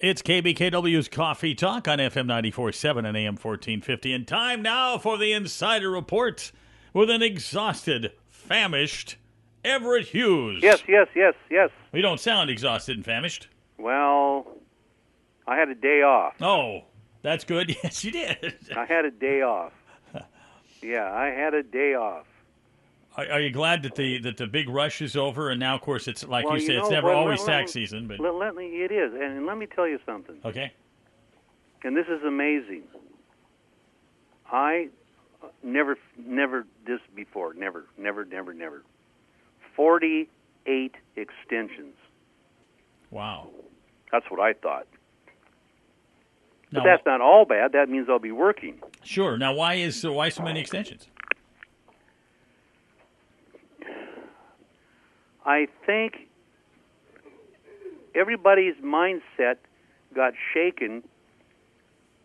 It's KBKW's Coffee Talk on FM 94.7 and AM 1450. And time now for the Insider Report with an exhausted, famished Everett Hughes. Yes. We don't sound exhausted and famished. Well, I had a day off. Oh, that's good. Yes, you did. I had a day off. Yeah, I had a day off. Are you glad that the big rush is over? And now, of course, it's like Well, you say, it's know, never well, always let- tax season. But it is. And let me tell you something. okay. And this is amazing. I never this before. Never. 48 extensions. Wow. That's what I thought. Now, But that's not all bad. That means I'll be working. sure. Now, why so many extensions? I think everybody's mindset got shaken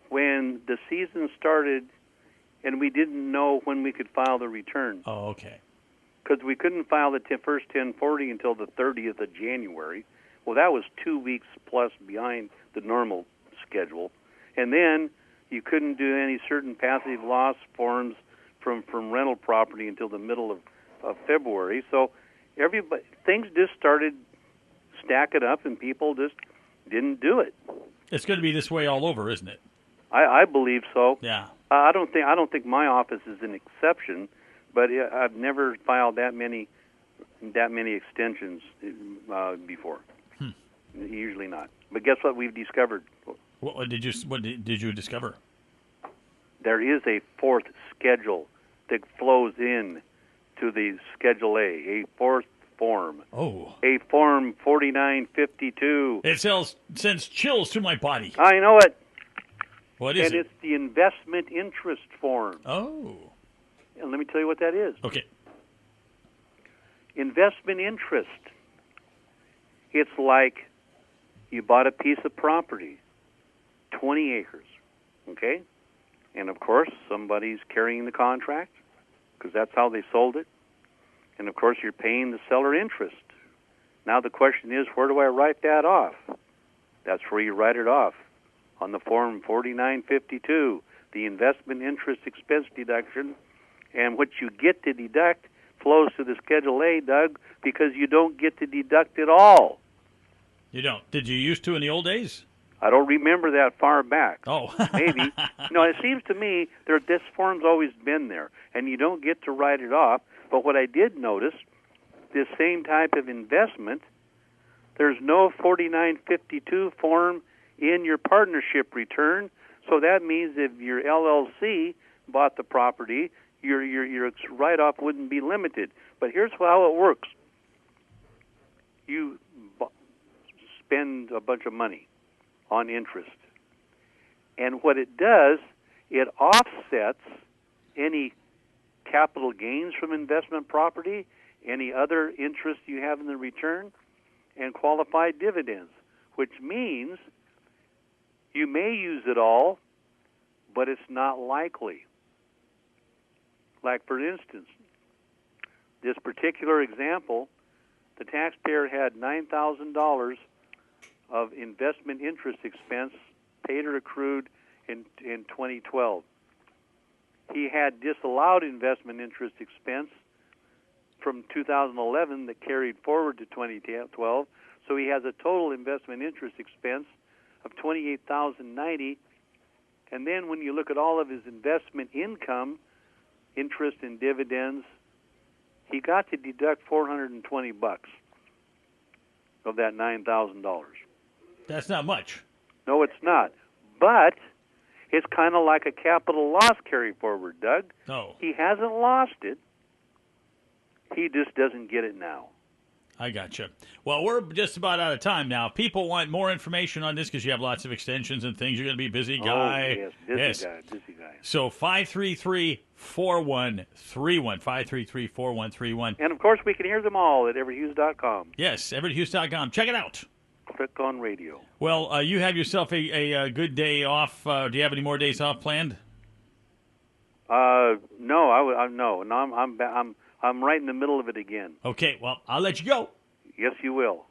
when the season started and we didn't know when we could file the return. Oh, okay. Because we couldn't file the first 1040 until the 30th of January. Well, that was 2 weeks plus behind the normal schedule. And then you couldn't do any certain passive loss forms from rental property until the middle of February. So things just started stacking up, and people just didn't do it. It's going to be this way all over, isn't it? I believe so. Yeah. I don't think my office is an exception, but I've never filed that many extensions before. Usually not. But guess what we've discovered? What did you discover? There is a fourth schedule that flows in to the Schedule A fourth form. Oh. A Form 4952. It sends chills to my body. I know it. What is And it? it's the investment interest form. Oh. And let me tell you what that is. Okay. Investment interest. It's like you bought a piece of property, 20 acres, okay? And, of course, somebody's carrying the contract because that's how they sold it. And, of course, you're paying the seller interest. Now the question is, where do I write that off? That's where you write it off on the Form 4952, the investment interest expense deduction. And what you get to deduct flows to the Schedule A, Doug, because you don't get to deduct it all. You don't. Did you used to in the old days? I don't remember that far back. Oh. Maybe. No, it seems to me this form's always been there, and you don't get to write it off. But what I did notice, this same type of investment, there's no 4952 form in your partnership return, so that means if your LLC bought the property, your write-off wouldn't be limited. But here's how it works. You spend a bunch of money on interest. And what it does, it offsets any capital gains from investment property, any other interest you have in the return, and qualified dividends, which means you may use it all, but it's not likely. Like, for instance, this particular example, the taxpayer had $9,000 of investment interest expense paid or accrued in 2012. He had disallowed investment interest expense from 2011 that carried forward to 2012, so he has a total investment interest expense of $28,090. And then when you look at all of his investment income, interest and dividends, he got to deduct $420 of that $9,000. That's not much. No, it's not. But it's kind of like a capital loss carry forward, Doug. Oh. He hasn't lost it. He just doesn't get it now. I gotcha. Well, we're just about out of time now. If people want more information on this, because you have lots of extensions and things, you're going to be a busy guy. Oh, yes, busy guy. So 533-4131, 533-4131. And, of course, we can hear them all at everetthughes.com. Yes, EverettHughes.com. Check it out. Click on radio. Well, you have yourself a good day off. Do you have any more days off planned? No, no. I'm right in the middle of it again. Okay, well, I'll let you go. Yes, you will.